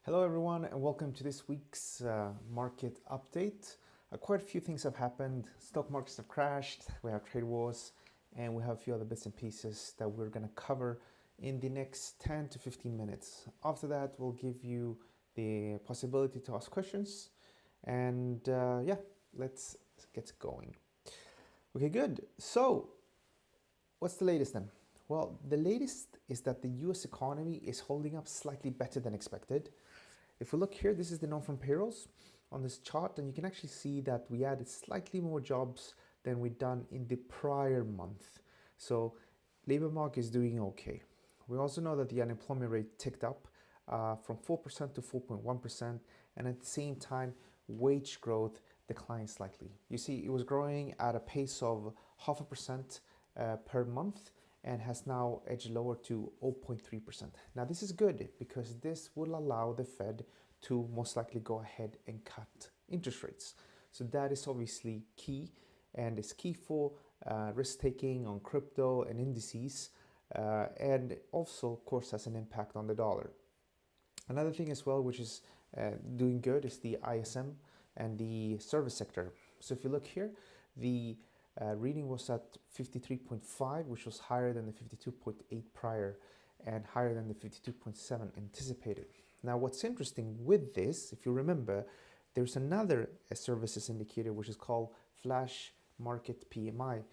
Hello everyone and welcome to this week's market update. Quite a few things have happened. Stock markets have crashed, we have trade wars, and we have a few other bits and pieces that we're going to cover in the next 10 to 15 minutes. After that, we'll give you the possibility to ask questions. And let's get going. Okay, good. So, what's the latest then? Well, the latest is that the US economy is holding up slightly better than expected. If we look here, this is the non-farm payrolls on this chart, and you can actually see that we added slightly more jobs than we'd done in the prior month. So labor market is doing okay. We also know that the unemployment rate ticked up from 4% to 4.1%, and at the same time, wage growth declined slightly. You see, it was growing at a pace of 0.5% per month, and has now edged lower to 0.3%. Now this is good because this will allow the Fed to most likely go ahead and cut interest rates. So that is obviously key, and it's key for risk taking on crypto and indices, and also of course has an impact on the dollar. Another thing as well which is doing good is the ISM and the service sector. So if you look here, the reading was at 53.5, which was higher than the 52.8 prior and higher than the 52.7 anticipated. Now, what's interesting with this, if you remember, there's another services indicator which is called Flash Market PMI,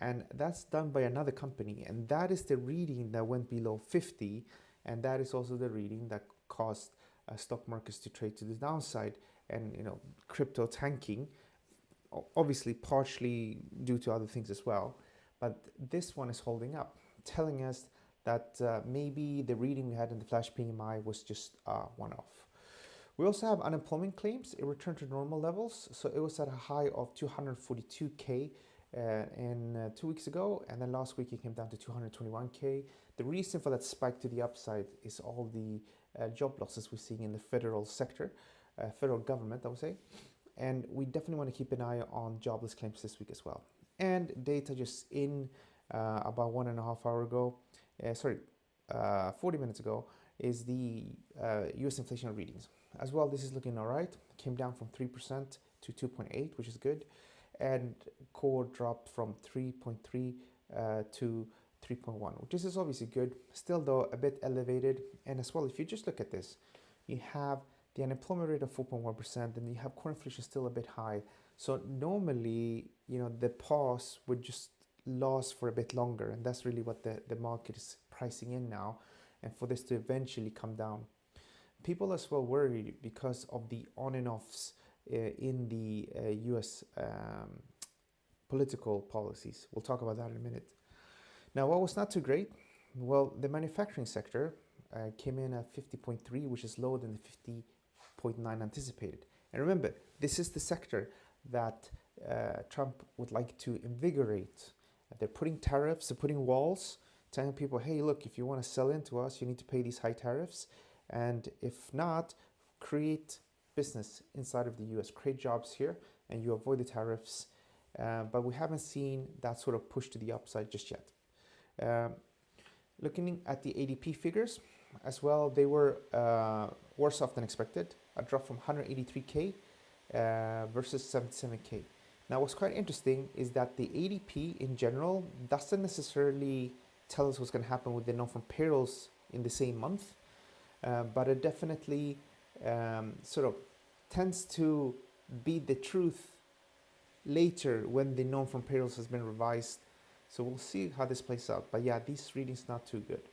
and that's done by another company, and that is the reading that went below 50, and that is also the reading that caused stock markets to trade to the downside and crypto tanking. Obviously partially due to other things as well, but this one is holding up, telling us that maybe the reading we had in the flash PMI was just one-off. We also have unemployment claims. It returned to normal levels, so it was at a high of 242k in 2 weeks ago, and then last week it came down to 221k. The reason for that spike to the upside is all the job losses we're seeing in the federal sector, federal government I would say. And we definitely want to keep an eye on jobless claims this week as well. And data just in about 1.5 hours ago, 40 minutes ago, is the US inflation readings. As well, this is looking all right. Came down from 3% to 2.8, which is good. And core dropped from 3.3 to 3.1, which is obviously good. Still though, a bit elevated. And as well, if you just look at this, you have the unemployment rate of 4.1%, and you have core inflation still a bit high. So normally, the pause would just last for a bit longer, and that's really what the market is pricing in now, and for this to eventually come down. People as well worried because of the on and offs in the US political policies. We'll talk about that in a minute. Now, what was not too great? Well, the manufacturing sector came in at 50.3, which is lower than the 50.9 anticipated. And remember, this is the sector that Trump would like to invigorate. They're putting tariffs, they're putting walls, telling people, hey, look, if you want to sell into us, you need to pay these high tariffs. And if not, create business inside of the US, create jobs here, and you avoid the tariffs. But we haven't seen that sort of push to the upside just yet. Looking at the ADP figures as well, they were worse off than expected. A drop from 183k versus 77k. Now, what's quite interesting is that the ADP in general doesn't necessarily tell us what's going to happen with the non-farm payrolls in the same month, but it definitely sort of tends to be the truth later when the non-farm payrolls has been revised. So we'll see how this plays out. But yeah, these readings not too good.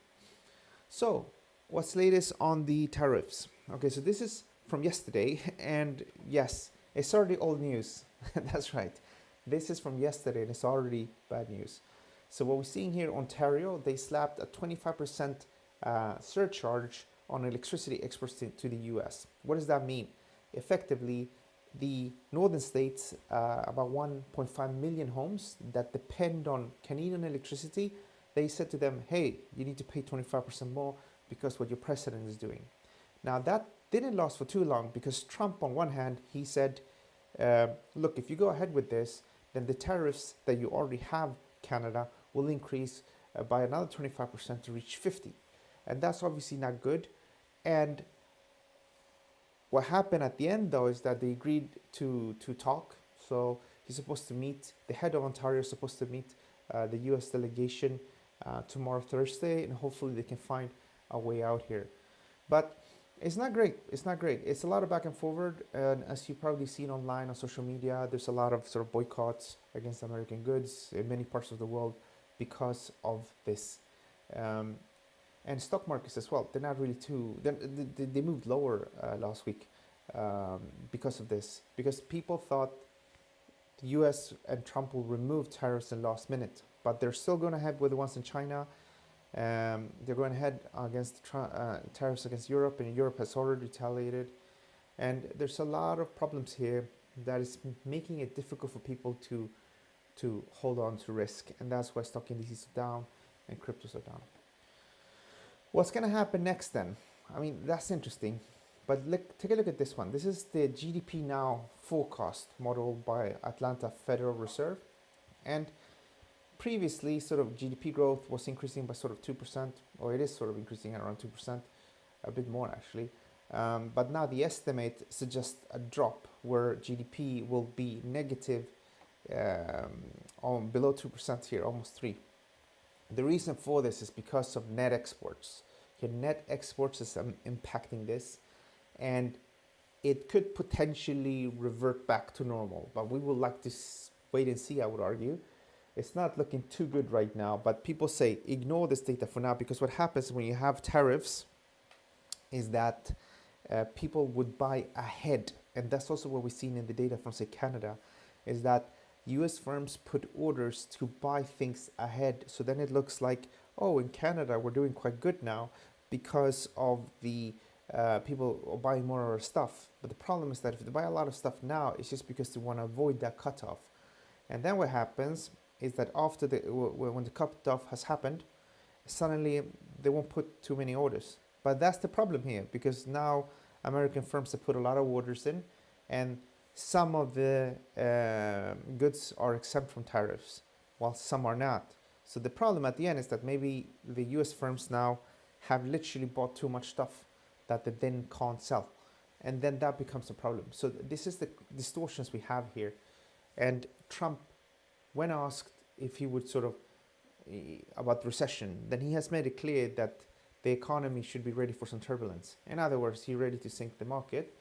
So what's latest on the tariffs? Okay, so this is from yesterday, and yes, it's already old news. That's right. This is from yesterday, and it's already bad news. So what we're seeing here, Ontario, they slapped a 25% surcharge on electricity exports to the US. What does that mean? Effectively, the northern states, about 1.5 million homes that depend on Canadian electricity, they said to them, hey, you need to pay 25% more because what your president is doing. Now, that didn't last for too long because Trump, on one hand, he said, look, if you go ahead with this, then the tariffs that you already have, Canada, will increase by another 25% to reach 50. And that's obviously not good. And What happened at the end, though, is that they agreed to talk. So he's supposed to meet, the head of Ontario is supposed to meet the US delegation tomorrow, Thursday, and hopefully they can find a way out here. But it's not great. It's not great. It's a lot of back and forward. And as you've probably seen online on social media, there's a lot of sort of boycotts against American goods in many parts of the world because of this. Um, and stock markets as well. They're not really too. They moved lower last week because of this. Because people thought the U.S. and Trump will remove tariffs in the last minute, but they're still going ahead with the ones in China. They're going ahead against tariffs against Europe, and Europe has already retaliated. And there's a lot of problems here that is making it difficult for people to hold on to risk, and that's why stock indices are down and cryptos are down. What's going to happen next then? I mean, that's interesting. But take a look at this one. This is the GDP Now forecast modeled by Atlanta Federal Reserve. And previously, sort of GDP growth was increasing by sort of 2%, or it is sort of increasing at around 2%, a bit more actually. But now the estimate suggests a drop where GDP will be negative on below 2% here, almost 3%. The reason for this is because of net exports. Your net exports is impacting this, and it could potentially revert back to normal, but we would like to wait and see, I would argue. It's not looking too good right now, but people say ignore this data for now, because what happens when you have tariffs is that people would buy ahead, and that's also what we've seen in the data from, say, Canada, is that US firms put orders to buy things ahead. So then it looks like, oh, in Canada, we're doing quite good now because of the people buying more of our stuff. But the problem is that if they buy a lot of stuff now, it's just because they want to avoid that cutoff. And then what happens is that after when the cutoff has happened, suddenly they won't put too many orders. But that's the problem here, because now American firms have put a lot of orders in, and some of the goods are exempt from tariffs, while some are not. So the problem at the end is that maybe the US firms now have literally bought too much stuff that they then can't sell. And then that becomes a problem. So this is the distortions we have here. And Trump, when asked if he would sort of, about recession, then he has made it clear that the economy should be ready for some turbulence. In other words, he's ready to sink the market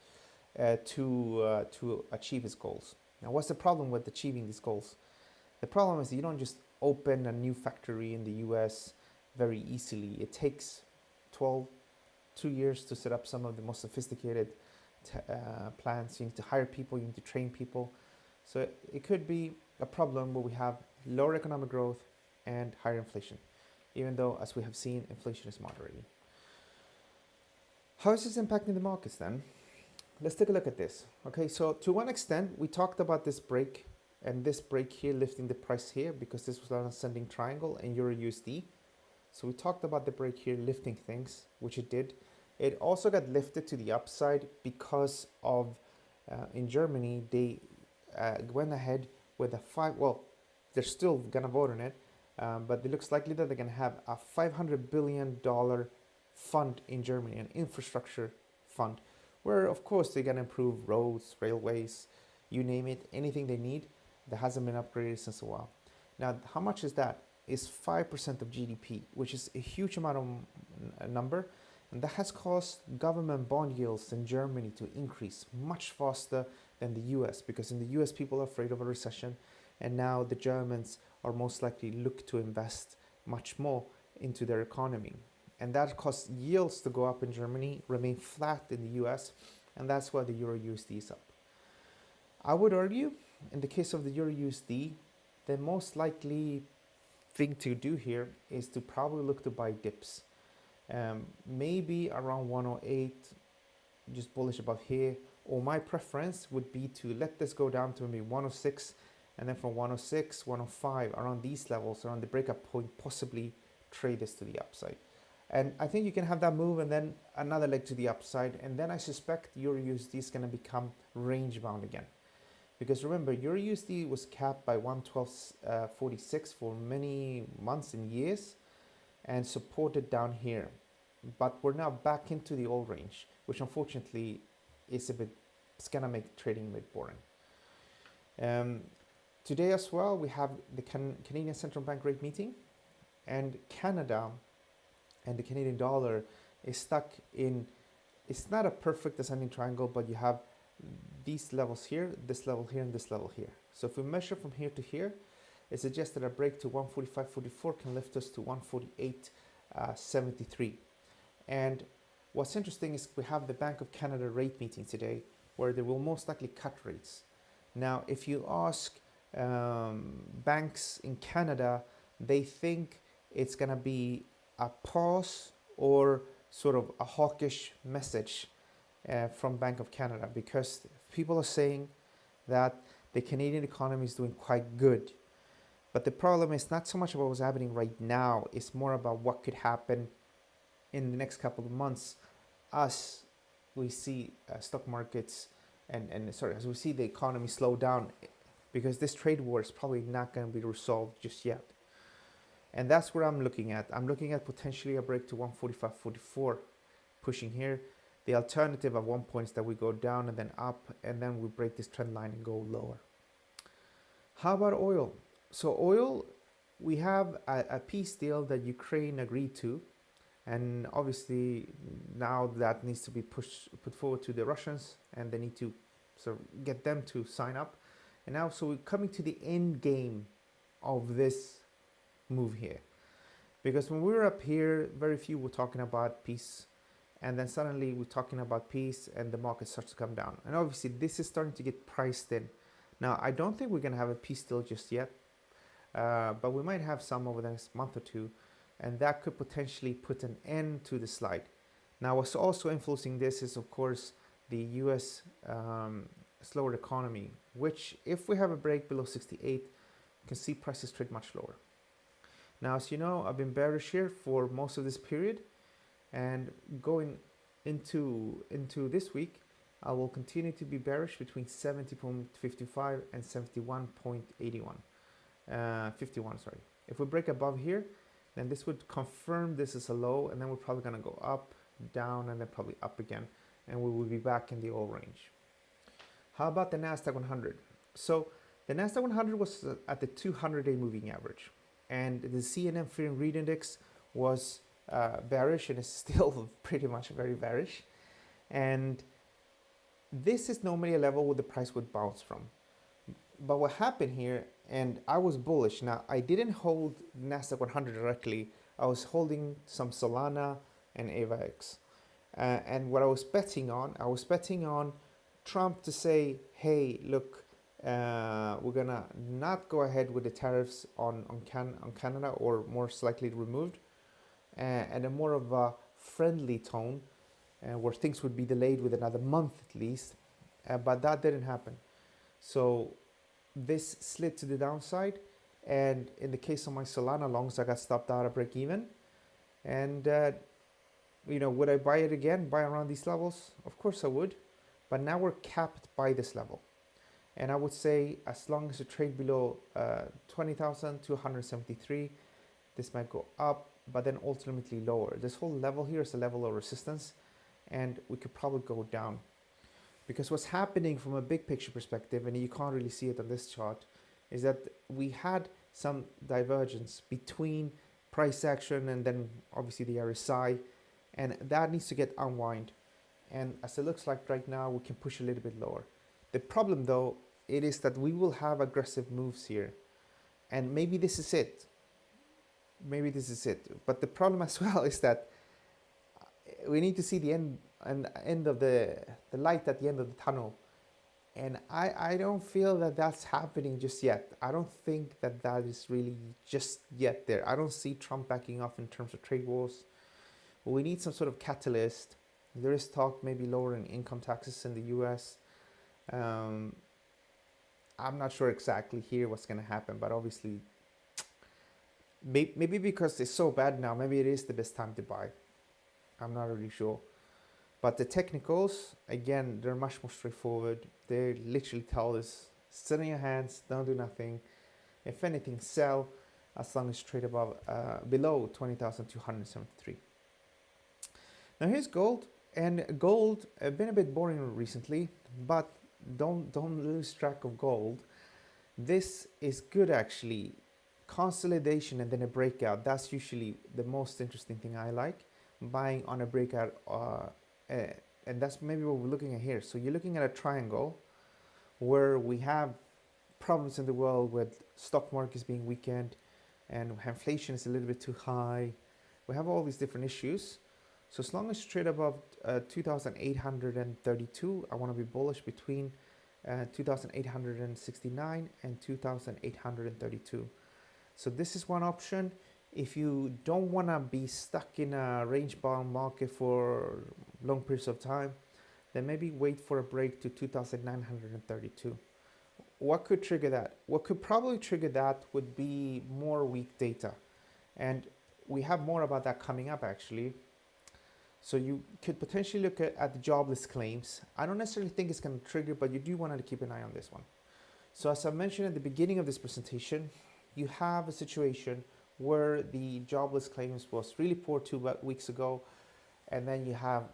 to achieve his goals. Now, what's the problem with achieving these goals? The problem is that you don't just open a new factory in the US very easily. It takes 2 years to set up some of the most sophisticated plants. You need to hire people, you need to train people. So it could be a problem where we have lower economic growth and higher inflation, even though, as we have seen, inflation is moderating. How is this impacting the markets then? Let's take a look at this. Okay, so to one extent, we talked about this break, and this break here lifting the price here because this was an ascending triangle in Euro USD. So we talked about the break here lifting things, which it did. It also got lifted to the upside because of, in Germany, they went ahead with they're still going to vote on it, but it looks likely that they're going to have a $500 billion fund in Germany, an infrastructure fund, where of course they're going to improve roads, railways, you name it, anything they need that hasn't been upgraded since a while. Now, how much is that? Is 5% of GDP, which is a huge amount of number, and that has caused government bond yields in Germany to increase much faster than the US, because in the US people are afraid of a recession, and now the Germans are most likely look to invest much more into their economy. And that caused yields to go up in Germany, remain flat in the US, and that's why the Euro USD is up. I would argue, in the case of the Euro USD, the most likely thing to do here is to probably look to buy dips. Maybe around 108, just bullish above here, or my preference would be to let this go down to maybe 106, and then from 106, 105, around these levels, around the breakup point, possibly trade this to the upside. And I think you can have that move and then another leg to the upside, and then I suspect Euro USD is going to become range bound again. Because remember, Euro USD was capped by 112.46 for many months and years and supported down here. But we're now back into the old range, which unfortunately it's gonna make trading a bit boring. Today as well, we have the Canadian Central Bank rate meeting, and Canada and the Canadian dollar is stuck in, it's not a perfect ascending triangle, but you have these levels here, this level here, and this level here. So if we measure from here to here, it suggests that a break to 145.44 can lift us to 148.73. And what's interesting is we have the Bank of Canada rate meeting today, where they will most likely cut rates. Now, if you ask banks in Canada, they think it's going to be a pause or sort of a hawkish message from Bank of Canada, because people are saying that the Canadian economy is doing quite good. But the problem is not so much about what's happening right now, it's more about what could happen in the next couple of months as we see stock markets as we see the economy slow down, because this trade war is probably not going to be resolved just yet. And that's where I'm looking at. I'm looking at potentially a break to 145.44, pushing here. The alternative at one point is that we go down and then up, and then we break this trend line and go lower. How about oil? So oil, we have a peace deal that Ukraine agreed to, and obviously now that needs to be put forward to the Russians, and they need to sort of get them to sign up. And now, so we're coming to the end game of this move here, because when we were up here, very few were talking about peace, and then suddenly we're talking about peace and the market starts to come down. And obviously this is starting to get priced in. Now, I don't think we're going to have a peace deal just yet, but we might have some over the next month or two, and that could potentially put an end to the slide. Now, what's also influencing this is, of course, the US slower economy, which if we have a break below 68, you can see prices trade much lower. Now, as you know, I've been bearish here for most of this period, and going into this week, I will continue to be bearish between 70.55 and 71.81. 51, sorry. If we break above here, then this would confirm this is a low, and then we're probably going to go up, down, and then probably up again, and we will be back in the old range. How about the Nasdaq 100? So the Nasdaq 100 was at the 200-day moving average, and the CNN Fear and Greed Index was bearish, and is still pretty much very bearish. And this is normally a level where the price would bounce from. But what happened here, and I was bullish. Now, I didn't hold Nasdaq 100 directly. I was holding some Solana and AVAX. And what I was betting on Trump to say, hey, look, we're going to not go ahead with the tariffs on Canada, or more slightly removed, and a more of a friendly tone, where things would be delayed with another month at least. But that didn't happen. So this slid to the downside, and in the case of my Solana longs, I got stopped out at break even. And would I buy it again, buy around these levels? Of course I would, but now we're capped by this level, and I would say as long as you trade below 20,273, this might go up, but then ultimately lower. This whole level here is a level of resistance, and we could probably go down. Because what's happening from a big picture perspective, and you can't really see it on this chart, is that we had some divergence between price action and then obviously the RSI, and that needs to get unwind. And as it looks like right now, we can push a little bit lower. The problem though, it is that we will have aggressive moves here, and maybe this is it. Maybe this is it. But the problem as well is that we need to see the end of the light at the end of the tunnel, and I don't feel that that's happening just yet. I don't think that is really just yet there. I don't see Trump backing off in terms of trade wars. We need some sort of catalyst. There is talk maybe lowering income taxes in the US. I'm not sure exactly here what's going to happen, but obviously maybe because it's so bad now, maybe it is the best time to buy. I'm not really sure. But the technicals, again, they're much more straightforward. They literally tell us, sit in your hands, don't do nothing. If anything, sell as long as you trade above, below 20,273. Now here's gold. And gold been a bit boring recently, but don't lose track of gold. This is good actually. Consolidation and then a breakout. That's usually the most interesting thing I like. Buying on a breakout, and that's maybe what we're looking at here. So you're looking at a triangle where we have problems in the world with stock markets being weakened, and inflation is a little bit too high. We have all these different issues. So as long as you trade above 2,832, I want to be bullish between 2,869 and 2,832. So this is one option. If you don't want to be stuck in a range-bound market for long periods of time, then maybe wait for a break to 2,932. What could trigger that? What could probably trigger that would be more weak data. And we have more about that coming up actually. So you could potentially look at the jobless claims. I don't necessarily think it's going to trigger, but you do want to keep an eye on this one. So as I mentioned at the beginning of this presentation, you have a situation where the jobless claims was really poor 2 weeks ago, and then you have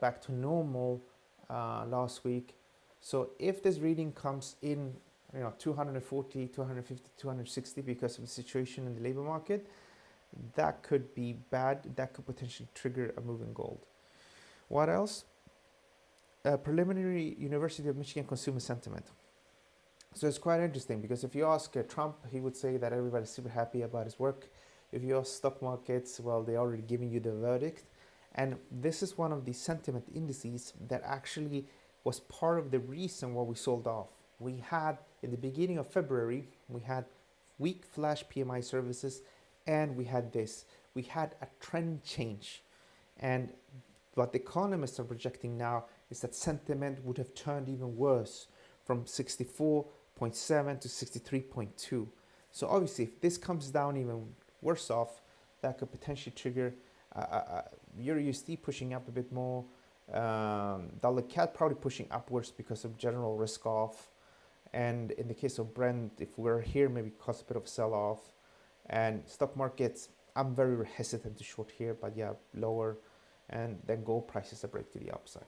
back to normal last week. So if this reading comes in, 240, 250, 260 because of the situation in the labor market, that could be bad. That could potentially trigger a move in gold. What else? Preliminary University of Michigan consumer sentiment. So it's quite interesting because if you ask Trump, he would say that everybody's super happy about his work. If you ask stock markets, well, they're already giving you the verdict. And this is one of the sentiment indices that actually was part of the reason why we sold off. We had, in the beginning of February, we had weak flash PMI services, and we had this. We had a trend change. And what the economists are projecting now is that sentiment would have turned even worse from 64.7 to 63.2. So obviously, if this comes down even worse off, that could potentially trigger Euro USD pushing up a bit more, dollar CAD probably pushing upwards because of general risk off, and in the case of Brent, if we're here, maybe cause a bit of sell off. And stock markets, I'm very hesitant to short here, but yeah, lower, and then gold prices a break to the upside.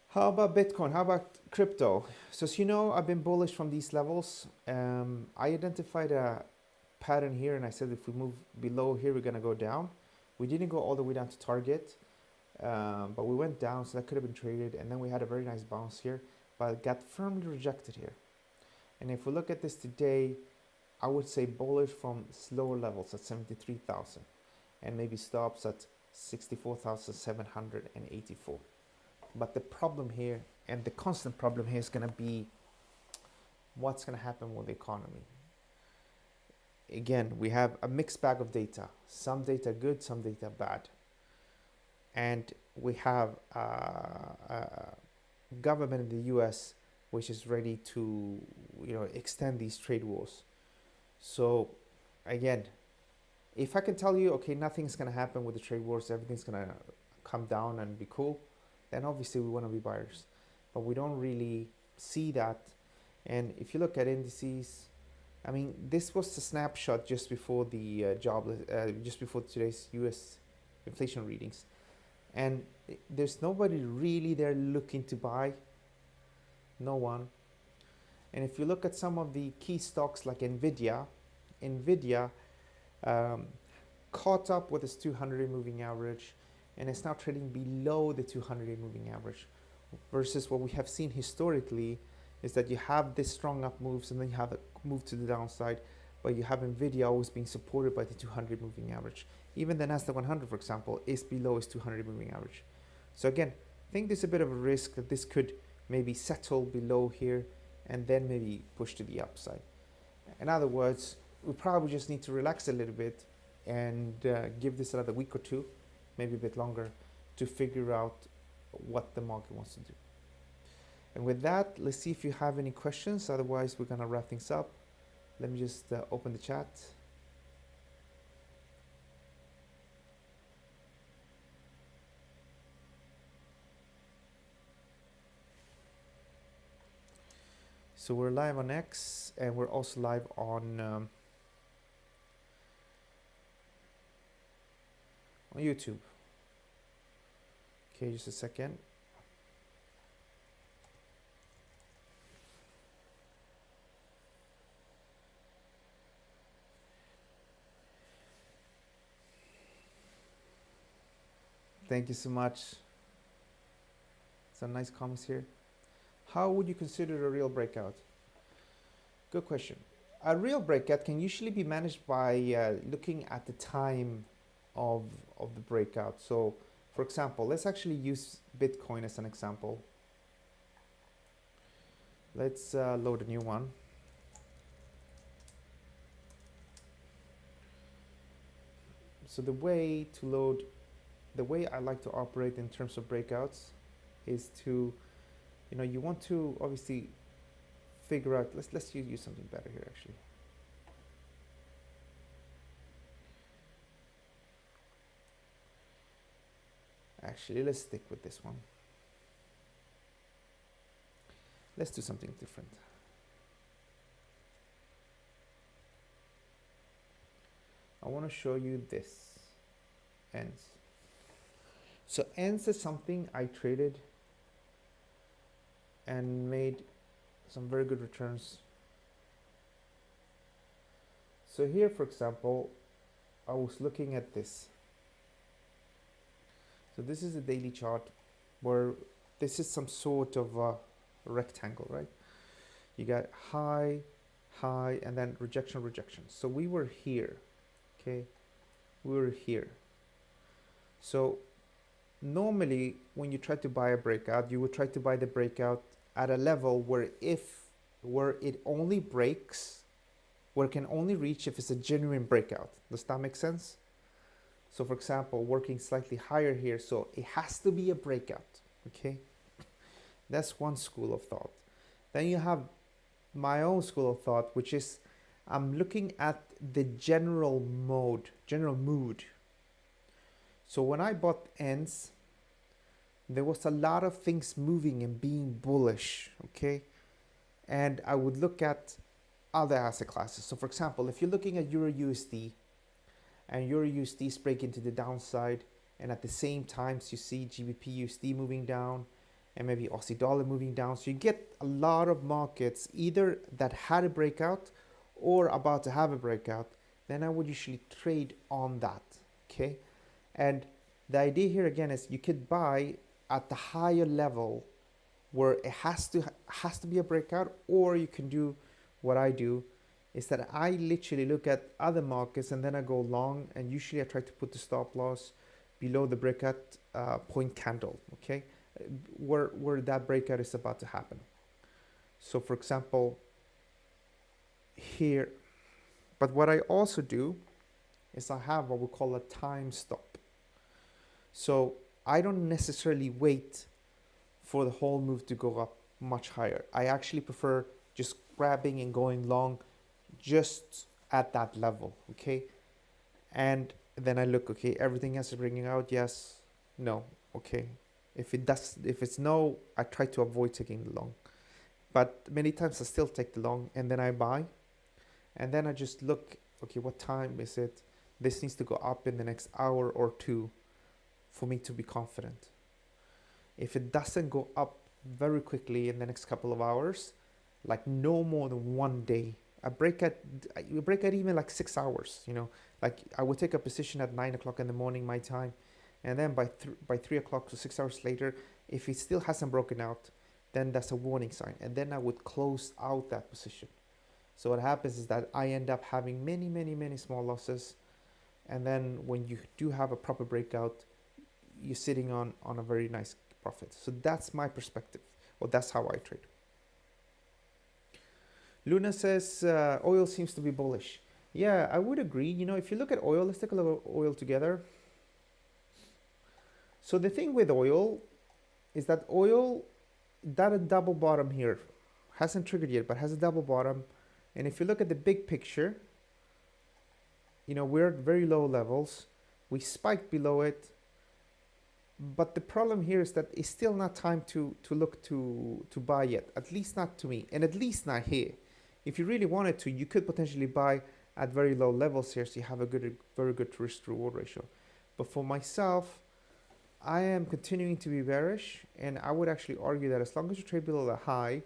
How about Bitcoin? How about crypto? So as you know, I've been bullish from these levels. I identified a pattern here, and I said if we move below here, we're gonna go down. We didn't go all the way down to target, but we went down, so that could have been traded, and then we had a very nice bounce here, but got firmly rejected here. And if we look at this today, I would say bullish from slower levels at 73,000 and maybe stops at 64,784. But the problem here, and the constant problem here, is going to be what's going to happen with the economy. Again, we have a mixed bag of data. Some data good, some data bad. And we have a government in the US which is ready to extend these trade wars. So again, if I can tell you, okay, nothing's going to happen with the trade wars, everything's going to come down and be cool, then obviously we want to be buyers. But we don't really see that. And if you look at indices, I mean, this was the snapshot just before the just before today's US inflation readings. And there's nobody really there looking to buy. No one. And if you look at some of the key stocks like Nvidia caught up with its 200-day moving average, and it's now trading below the 200-day moving average, versus what we have seen historically is that you have this strong up moves and then you have a move to the downside, but you have Nvidia always being supported by the 200 moving average. Even the Nasdaq 100, for example, is below its 200 moving average. So again, I think there's a bit of a risk that this could maybe settle below here and then maybe push to the upside. In other words, we probably just need to relax a little bit and give this another week or two, maybe a bit longer, to figure out what the market wants to do. And with that, let's see if you have any questions. Otherwise, we're gonna wrap things up. Let me just open the chat. So we're live on X, and we're also live on YouTube. Okay, just a second. Thank you so much. Some nice comments here. How would you consider a real breakout? Good question. A real breakout can usually be managed by looking at the time of, of the breakout. So, for example, let's actually use Bitcoin as an example. Let's load a new one. So the way I like to operate in terms of breakouts is to, you want to obviously figure out, let's use something better here actually. Actually, let's stick with this one. Let's do something different. I want to show you this, ENS. So ENS is something I traded and made some very good returns. So here, for example, I was looking at this. So this is a daily chart where this is some sort of a rectangle, right? You got high, high, and then rejection, rejection. So we were here, okay? We were here. So normally when you try to buy a breakout, you would try to buy the breakout at a level where it only breaks, where it can only reach if it's a genuine breakout. Does that make sense? So for example, working slightly higher here, so it has to be a breakout, okay? That's one school of thought. Then you have my own school of thought, which is I'm looking at the general mood. So when I bought ENS, there was a lot of things moving and being bullish, okay? And I would look at other asset classes. So for example, if you're looking at Euro USD and Euro USD is breaking to the downside, and at the same time you see GBP USD moving down and maybe Aussie dollar moving down. So you get a lot of markets either that had a breakout or about to have a breakout. Then I would usually trade on that, okay? And the idea here again is you could buy at the higher level where it has to be a breakout, or you can do what I do is that I literally look at other markets and then I go long, and usually I try to put the stop loss below the breakout point candle, okay, where that breakout is about to happen. So for example here, but what I also do is I have what we call a time stop. So I don't necessarily wait for the whole move to go up much higher. I actually prefer just grabbing and going long just at that level, okay? And then I look, okay, everything else is bringing out, yes, no, okay. If it's no, I try to avoid taking the long. But many times I still take the long, and then I buy. And then I just look, okay, what time is it? This needs to go up in the next hour or two for me to be confident. If it doesn't go up very quickly in the next couple of hours, like no more than 1 day, I break at even like 6 hours, like I would take a position at 9 o'clock in the morning, my time. And then by 3 o'clock, so 6 hours later, if it still hasn't broken out, then that's a warning sign. And then I would close out that position. So what happens is that I end up having many, many, many small losses. And then when you do have a proper breakout, you're sitting on a very nice profit. So that's my perspective, or that's how I trade. Luna says oil seems to be bullish. Yeah, I would agree. If you look at oil, let's take a look at oil together. So the thing with oil is that that a double bottom here hasn't triggered yet, but has a double bottom. And if you look at the big picture, we're at very low levels. We spiked below it. But the problem here is that it's still not time to look to buy yet, at least not to me, and at least not here. If you really wanted to, you could potentially buy at very low levels here, so you have a very good risk-reward ratio. But for myself, I am continuing to be bearish, and I would actually argue that as long as you trade below the high,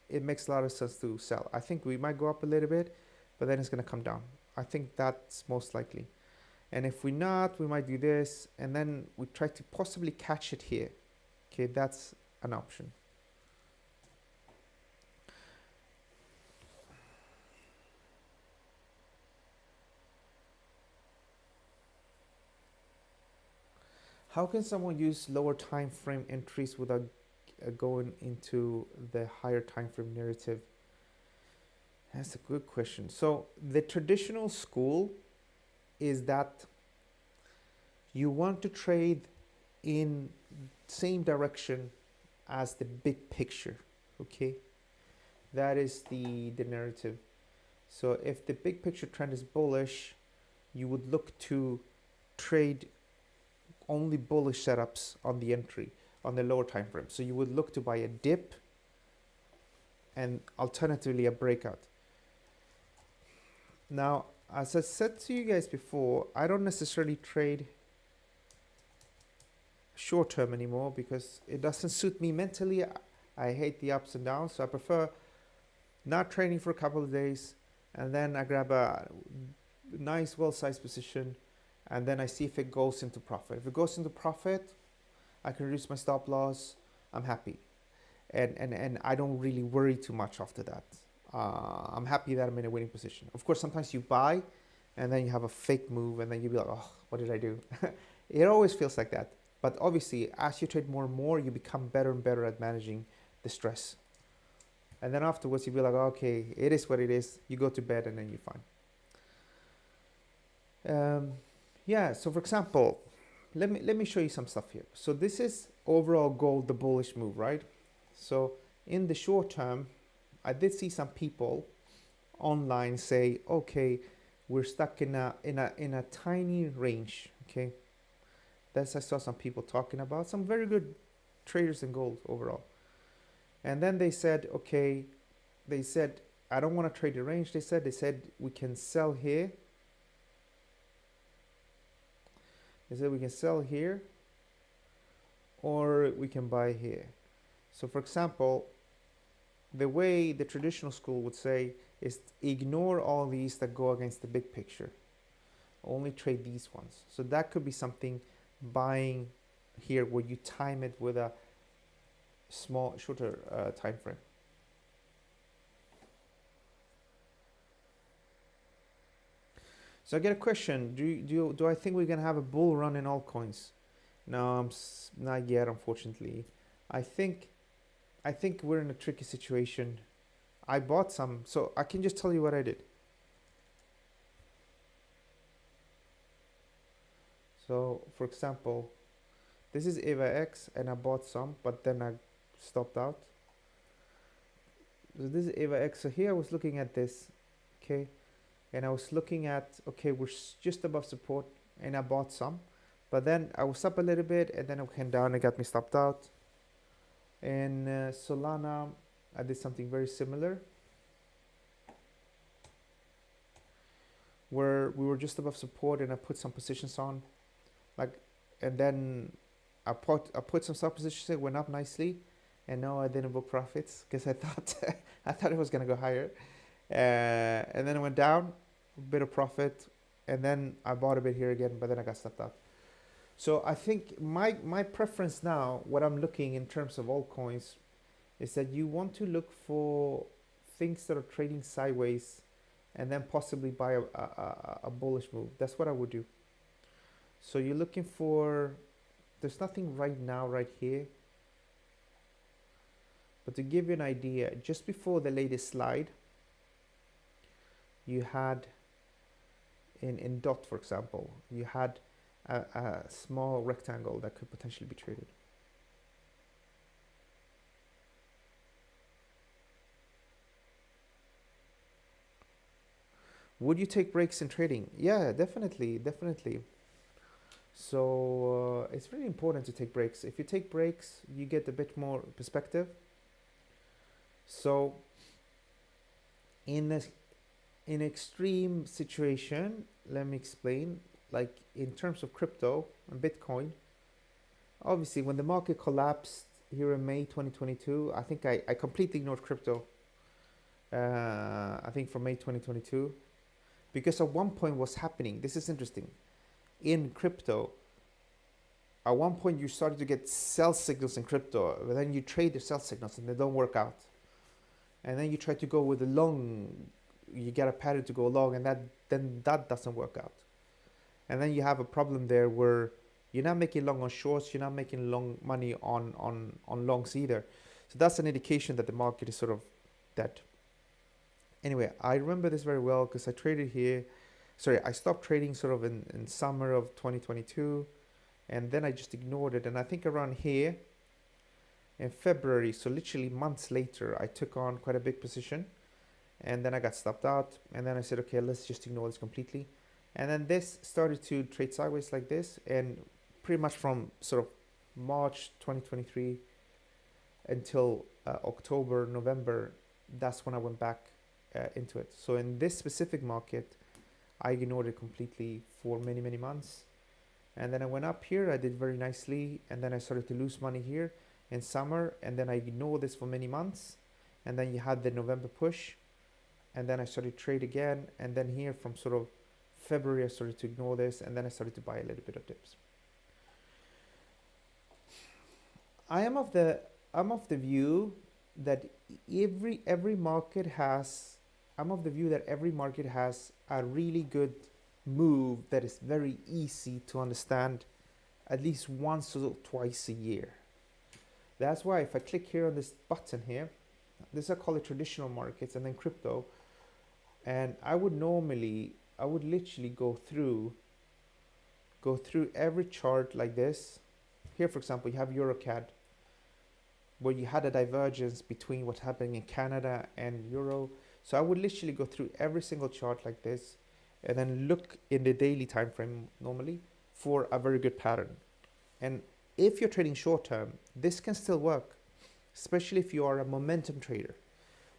it makes a lot of sense to sell. I think we might go up a little bit, but then it's going to come down. I think that's most likely. And if we're not, we might do this, and then we try to possibly catch it here. Okay, that's an option. How can someone use lower time frame entries without going into the higher time frame narrative? That's a good question. So the traditional school is that you want to trade in same direction as the big picture. Okay, that is the narrative. So if the big picture trend is bullish, you would look to trade only bullish setups on the entry on the lower time frame. So you would look to buy a dip and alternatively a breakout. Now, as I said to you guys before, I don't necessarily trade short term anymore because it doesn't suit me mentally. I hate the ups and downs, so I prefer not trading for a couple of days, and then I grab a nice well-sized position, and then I see if it goes into profit. If it goes into profit, I can reduce my stop loss. I'm happy, and I don't really worry too much after that. I'm happy that I'm in a winning position. Of course, sometimes you buy, and then you have a fake move, and then you be like, oh, what did I do? It always feels like that. But obviously, as you trade more and more, you become better and better at managing the stress. And then afterwards, you be like, okay, it is what it is. You go to bed, and then you're fine. Yeah, so for example, let me show you some stuff here. So this is overall gold, the bullish move, right? So in the short term, I did see some people online say, okay, we're stuck in a tiny range. Okay, that's I saw some people talking about, some very good traders in gold overall. And then they said, okay, they said, I don't want to trade the range. They said we can sell here. They said we can sell here or we can buy here. So for example, the way the traditional school would say is ignore all these that go against the big picture. Only trade these ones. So that could be something, buying here where you time it with a small, shorter time frame. So I get a question. Do I think we're gonna have a bull run in altcoins? No, not yet, unfortunately. I think we're in a tricky situation. I bought some, so I can just tell you what I did. So for example, this is AVAX, and I bought some, but then I stopped out. So this is AVAX. So here I was looking at this, okay, and I was looking at, okay, we're just above support, and I bought some, but then I was up a little bit, and then it came down and got me stopped out. And Solana, I did something very similar, where we were just above support, and I put some positions on, like, and then I put some stop positions. It went up nicely, and no, I didn't book profits because I thought I thought it was gonna go higher, and then it went down, a bit of profit, and then I bought a bit here again, but then I got stopped out. So I think my preference now, what I'm looking in terms of altcoins, is that you want to look for things that are trading sideways, and then possibly buy a bullish move. That's what I would do. So you're looking for, there's nothing right now right here, but to give you an idea, just before the latest slide, you had in DOT, for example, you had a small rectangle that could potentially be traded. Would you take breaks in trading? Yeah, definitely. So it's really important to take breaks. If you take breaks, you get a bit more perspective. So in an extreme situation, let me explain. Like in terms of crypto and Bitcoin, Obviously, when the market collapsed here in May 2022, I think I completely ignored crypto. I think from May 2022, because at one point what's happening, this is interesting, in crypto, at one point you started to get sell signals in crypto, but then you trade the sell signals and they don't work out. And then you try to go with the long, you get a pattern to go long, and that doesn't work out. And then you have a problem there where you're not making long on shorts, you're not making long money on longs either. So that's an indication that the market is sort of dead. Anyway, I remember this very well because I traded here. Sorry, I stopped trading sort of in summer of 2022, and then I just ignored it. And I think around here in February, so literally months later, I took on quite a big position, and then I got stopped out. And then I said, okay, let's just ignore this completely. And then this started to trade sideways like this, and pretty much from sort of March 2023 until October, November, that's when I went back into it. So in this specific market, I ignored it completely for many, many months. And then I went up here, I did very nicely, and then I started to lose money here in summer, and then I ignored this for many months. And then you had the November push, and then I started to trade again, and then here from sort of February I started to ignore this, and then I started to buy a little bit of dips. I'm of the view that every market has I'm of the view that every market has a really good move that is very easy to understand at least once or twice a year. That's why if I click here on this button here, this I call it traditional markets and then crypto, and I would literally go through every chart like this. Here for example you have EuroCAD, where you had a divergence between what's happening in Canada and Euro. So I would literally go through every single chart like this and then look in the daily time frame normally for a very good pattern. And if you're trading short term, this can still work, especially if you are a momentum trader,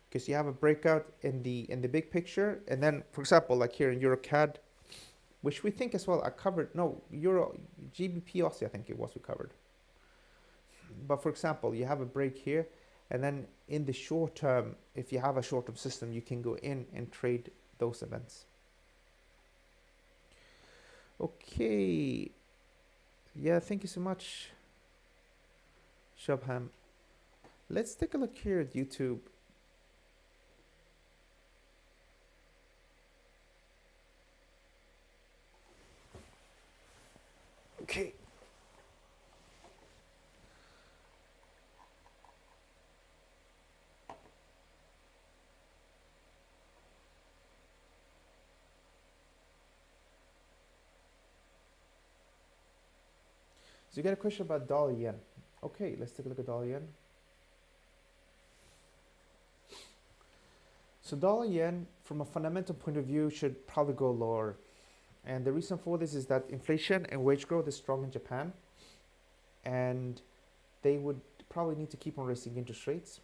because you have a breakout in the big picture, and then for example like here in EuroCAD, which we think as well I covered, no, Euro GBP Aussie I think it was we covered. But for example, you have a break here, and then in the short term, if you have a short term system, you can go in and trade those events. Okay. Yeah, thank you so much, Shubham. Let's take a look here at YouTube. Okay. So you got a question about dollar yen. Okay, let's take a look at dollar yen. So dollar yen, from a fundamental point of view, should probably go lower. And the reason for this is that inflation and wage growth is strong in Japan, and they would probably need to keep on raising interest rates.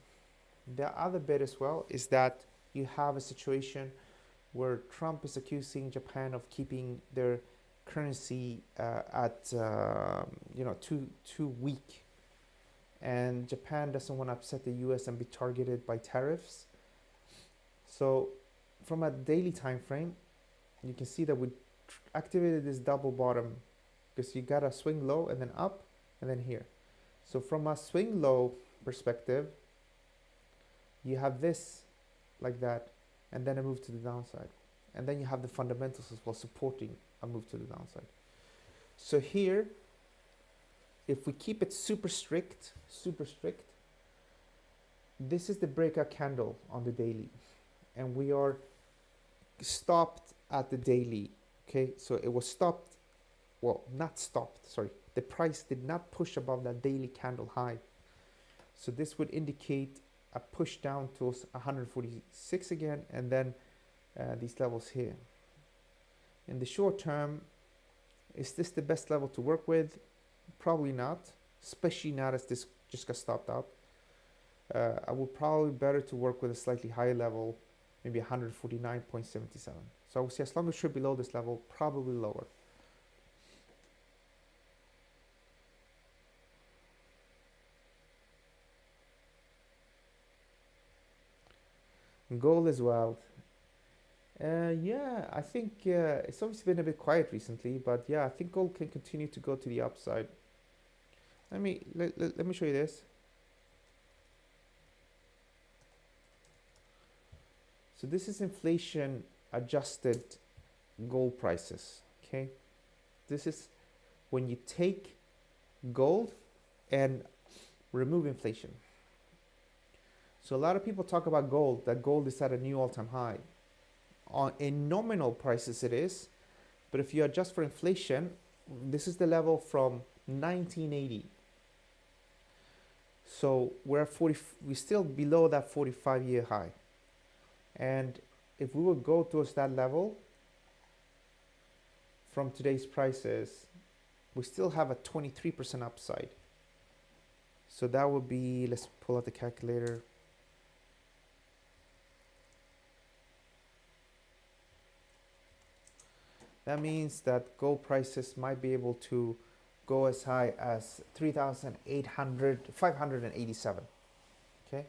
The other bit as well is that you have a situation where Trump is accusing Japan of keeping their currency at too weak, and Japan doesn't want to upset the US and be targeted by tariffs. So from a daily time frame, you can see that we activated this double bottom, because you got a swing low and then up and then here. So from a swing low perspective, you have this like that, and then a move to the downside, and then you have the fundamentals as well supporting a move to the downside. So here, if we keep it super strict, this is the breakout candle on the daily, and we are stopped at the daily. Okay, so it was stopped, well, not stopped, sorry, the price did not push above that daily candle high. So this would indicate a push down towards 146 again, and then these levels here. In the short term, is this the best level to work with? Probably not, especially not as this just got stopped out. I would probably better to work with a slightly higher level, maybe 149.77. So I would say as long as you're below this level, probably lower. Gold as well. Yeah, I think it's obviously been a bit quiet recently, but yeah, I think gold can continue to go to the upside. Let me show you this. So this is inflation adjusted gold prices. Okay, this is when you take gold and remove inflation. So a lot of people talk about gold, that gold is at a new all-time high. In nominal prices it is, but if you adjust for inflation, this is the level from 1980. So we're still below that 45-year high. And if we would go towards that level from today's prices, we still have a 23% upside. So that would be, let's pull out the calculator. That means that gold prices might be able to go as high as 587. Okay,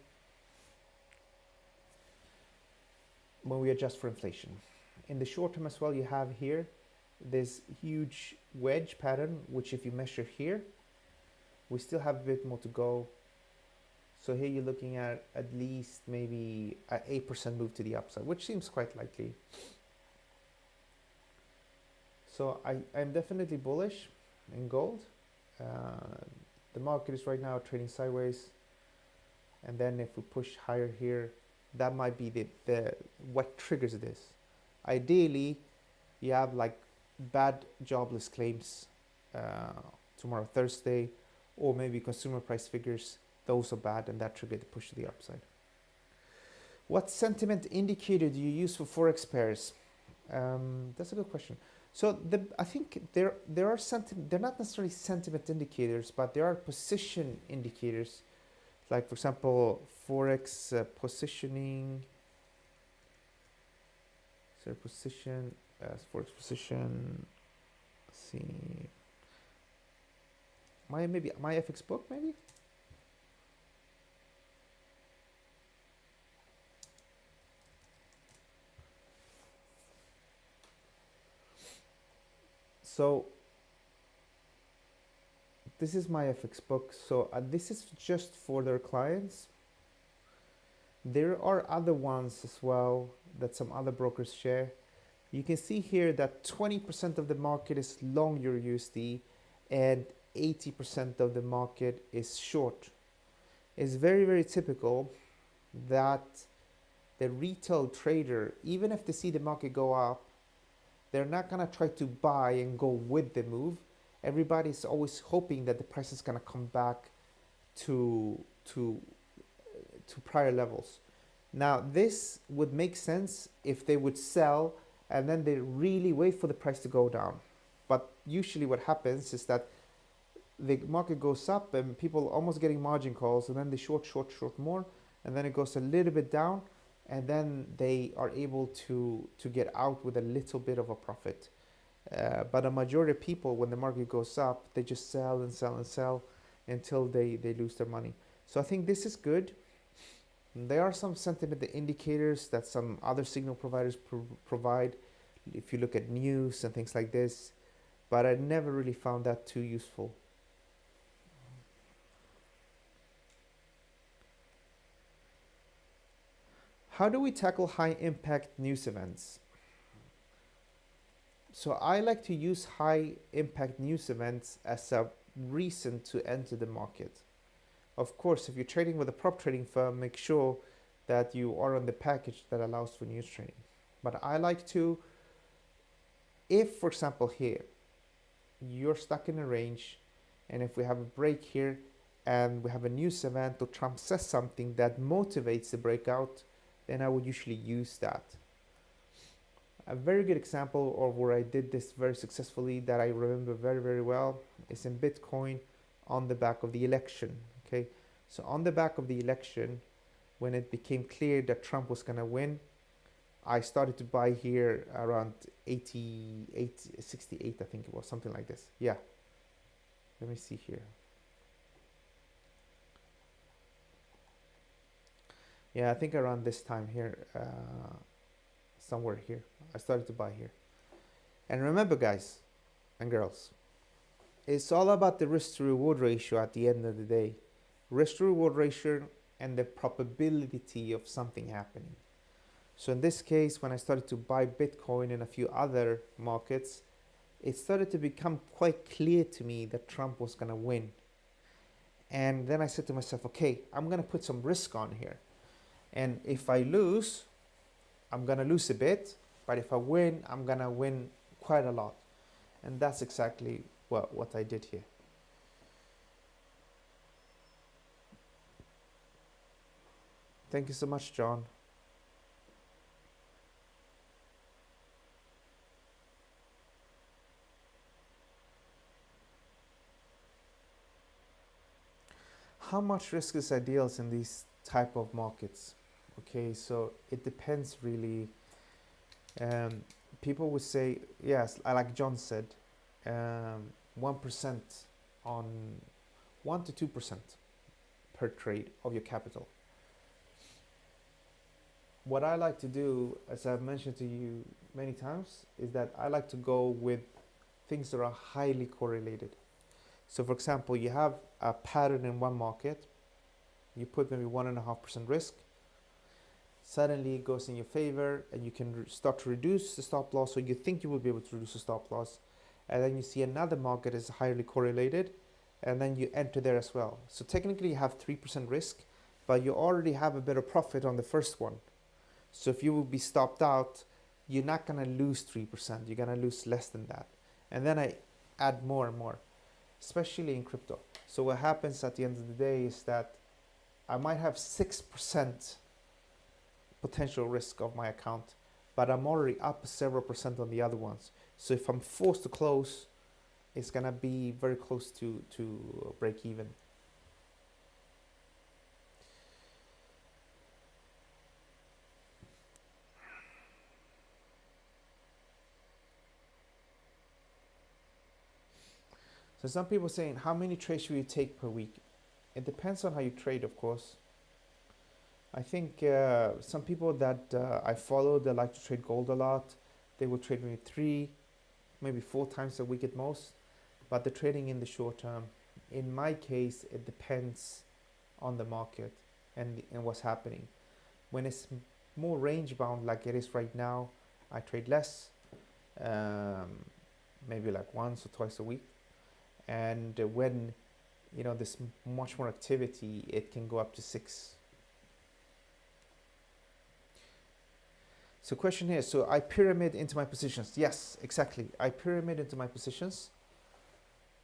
when we adjust for inflation. In the short term as well, you have here this huge wedge pattern, which if you measure here, we still have a bit more to go. So here you're looking at least maybe an 8% move to the upside, which seems quite likely. So I'm definitely bullish in gold. The market is right now trading sideways, and then if we push higher here, that might be the what triggers this. Ideally, you have like bad jobless claims tomorrow, Thursday, or maybe consumer price figures. Those are bad, and that triggered the push to the upside. What sentiment indicator do you use for forex pairs? That's a good question. So I think there are they're not necessarily sentiment indicators, but there are position indicators. Like for example, forex positioning. So position forex position. Let's see. My FX book maybe. So this is my FX book. So this is just for their clients. There are other ones as well that some other brokers share. You can see here that 20% of the market is long your USD and 80% of the market is short. It's very, very typical that the retail trader, even if they see the market go up, they're not going to try to buy and go with the move. Everybody's always hoping that the price is going to come back to prior levels. Now, this would make sense if they would sell and then they really wait for the price to go down. But usually what happens is that the market goes up and people almost getting margin calls, and then they short more, and then it goes a little bit down, and then they are able to get out with a little bit of a profit. But a majority of people, when the market goes up, they just sell and sell and sell until they lose their money. So I think this is good. There are some sentiment indicators that some other signal providers provide if you look at news and things like this, but I never really found that too useful. How do we tackle high impact news events? So I like to use high impact news events as a reason to enter the market. Of course, if you're trading with a prop trading firm, make sure that you are on the package that allows for news trading. But I like to, if for example here, you're stuck in a range, and if we have a break here and we have a news event or Trump says something that motivates the breakout, then I would usually use that. A very good example of where I did this very successfully that I remember very, very well is in Bitcoin on the back of the election. Okay, so on the back of the election, when it became clear that Trump was going to win, I started to buy here around 68, I think it was, something like this. Yeah, let me see here. Yeah, I think around this time here, somewhere here, I started to buy here. And remember, guys and girls, it's all about the risk to reward ratio at the end of the day. Risk to reward ratio and the probability of something happening. So in this case, when I started to buy Bitcoin and a few other markets, it started to become quite clear to me that Trump was going to win. And then I said to myself, okay, I'm going to put some risk on here. And if I lose, I'm going to lose a bit. But if I win, I'm going to win quite a lot. And that's exactly what I did here. Thank you so much, John. How much risk is ideal in these type of markets? Okay, so it depends really. People would say, yes, like John said, 1% on 1 to 2% per trade of your capital. What I like to do, as I've mentioned to you many times, is that I like to go with things that are highly correlated. So for example, you have a pattern in one market, you put maybe 1.5% risk, suddenly it goes in your favor and you can start to reduce the stop loss, or you think you will be able to reduce the stop loss, and then you see another market is highly correlated and then you enter there as well. So technically you have 3% risk, but you already have a bit of profit on the first one. So if you will be stopped out, you're not going to lose 3%, you're going to lose less than that. And then I add more and more, especially in crypto. So what happens at the end of the day is that I might have 6% potential risk of my account, but I'm already up several percent on the other ones. So if I'm forced to close, it's gonna be very close to break even. So some people saying, how many trades should you take per week? It depends on how you trade, of course. I think some people that I follow, they like to trade gold a lot. They will trade maybe 3, maybe 4 times a week at most, but they're trading in the short term. In my case, it depends on the market and what's happening. When it's more range bound like it is right now, I trade less, maybe like once or twice a week. And when there's much more activity, it can go up to 6. So question here, so I pyramid into my positions. Yes, exactly. I pyramid into my positions.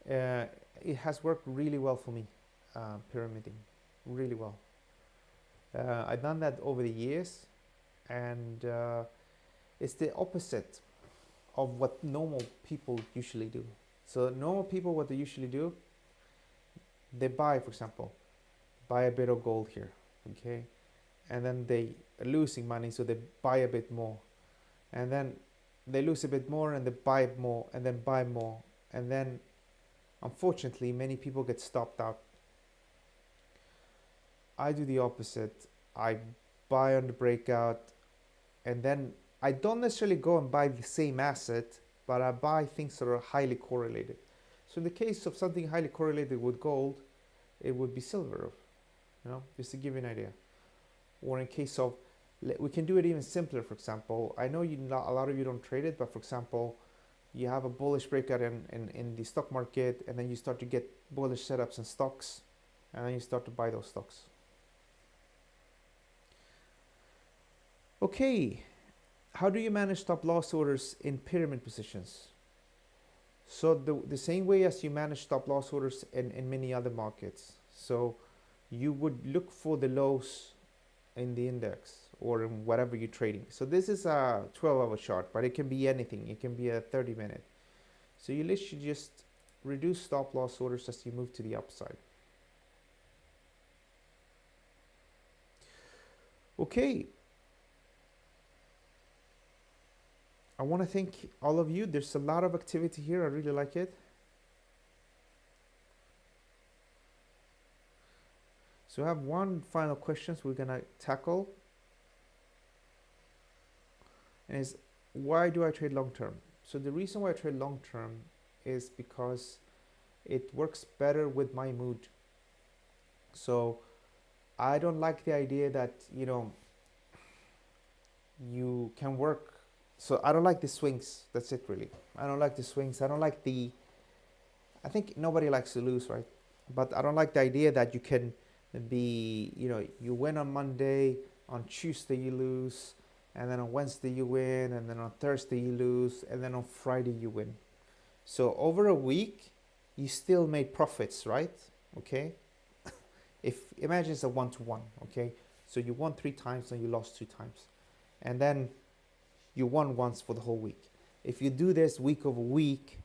It has worked really well for me, pyramiding, really well. I've done that over the years, and it's the opposite of what normal people usually do. So normal people, what they usually do, they buy, for example, buy a bit of gold here, okay? And then they are losing money, so they buy a bit more. And then they lose a bit more and they buy more and then buy more. And then, unfortunately, many people get stopped out. I do the opposite. I buy on the breakout, and then I don't necessarily go and buy the same asset, but I buy things that are highly correlated. So in the case of something highly correlated with gold, it would be silver, just to give you an idea. Or in case of, we can do it even simpler. For example, I know a lot of you don't trade it, but for example, you have a bullish breakout in the stock market, and then you start to get bullish setups in stocks, and then you start to buy those stocks. Okay, how do you manage stop loss orders in pyramid positions? So the same way as you manage stop loss orders in many other markets. So you would look for the lows in the index or in whatever you're trading. So this is a 12-hour chart, but it can be anything. It can be a 30-minute. So you literally just reduce stop loss orders as you move to the upside. Okay. I want to thank all of you. There's a lot of activity here. I really like it. So I have one final question we're gonna tackle, and is, why do I trade long term? So the reason why I trade long term is because it works better with my mood. So I don't like the idea that, you know, you can work. So I don't like the swings. That's it, really. I don't like the swings. I don't like the. I think nobody likes to lose, right? But I don't like the idea that you can be, you know, you win on Monday, on Tuesday you lose, and then on Wednesday you win, and then on Thursday you lose, and then on Friday you win. So over a week, you still made profits, right? Okay. If imagine it's a 1-to-1, okay? So you won 3 times and you lost 2 times, and then you won once for the whole week. If you do this week over week,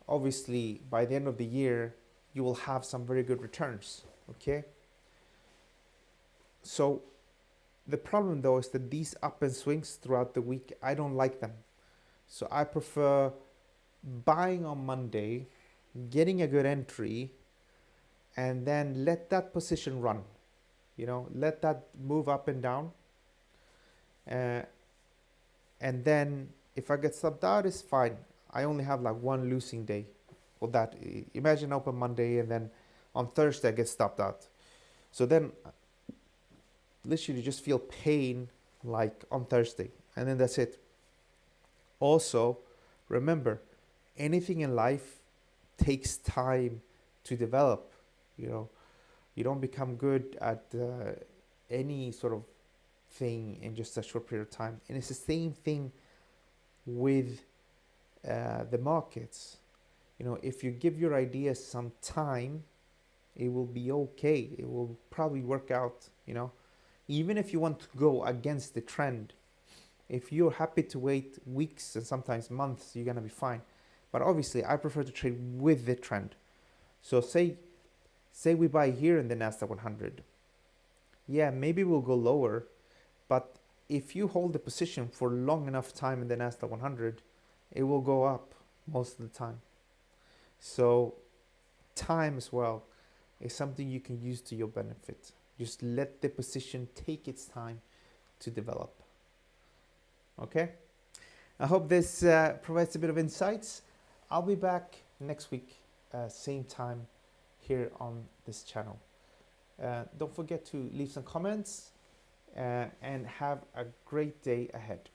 obviously by the end of the year, you will have some very good returns, okay? So the problem though is that these up and swings throughout the week, I don't like them. So I prefer buying on Monday, getting a good entry, and then let that position run. You know, let that move up and down. And then if I get stopped out, it's fine. I only have like one losing day. Well, that, imagine open Monday and then on Thursday I get stopped out. So then literally just feel pain like on Thursday, and then that's it. Also, remember, anything in life takes time to develop. You know, you don't become good at any sort of thing in just a short period of time. And it's the same thing with the markets. You know, if you give your ideas some time, it will be okay. It will probably work out, you know. Even if you want to go against the trend, if you're happy to wait weeks and sometimes months, you're gonna be fine. But obviously, I prefer to trade with the trend. So say we buy here in the Nasdaq 100. Yeah, maybe we'll go lower, but if you hold the position for long enough time in the Nasdaq 100, it will go up most of the time. So time as well is something you can use to your benefit. Just let the position take its time to develop. Okay? I hope this provides a bit of insights. I'll be back next week, same time here on this channel. Don't forget to leave some comments and have a great day ahead.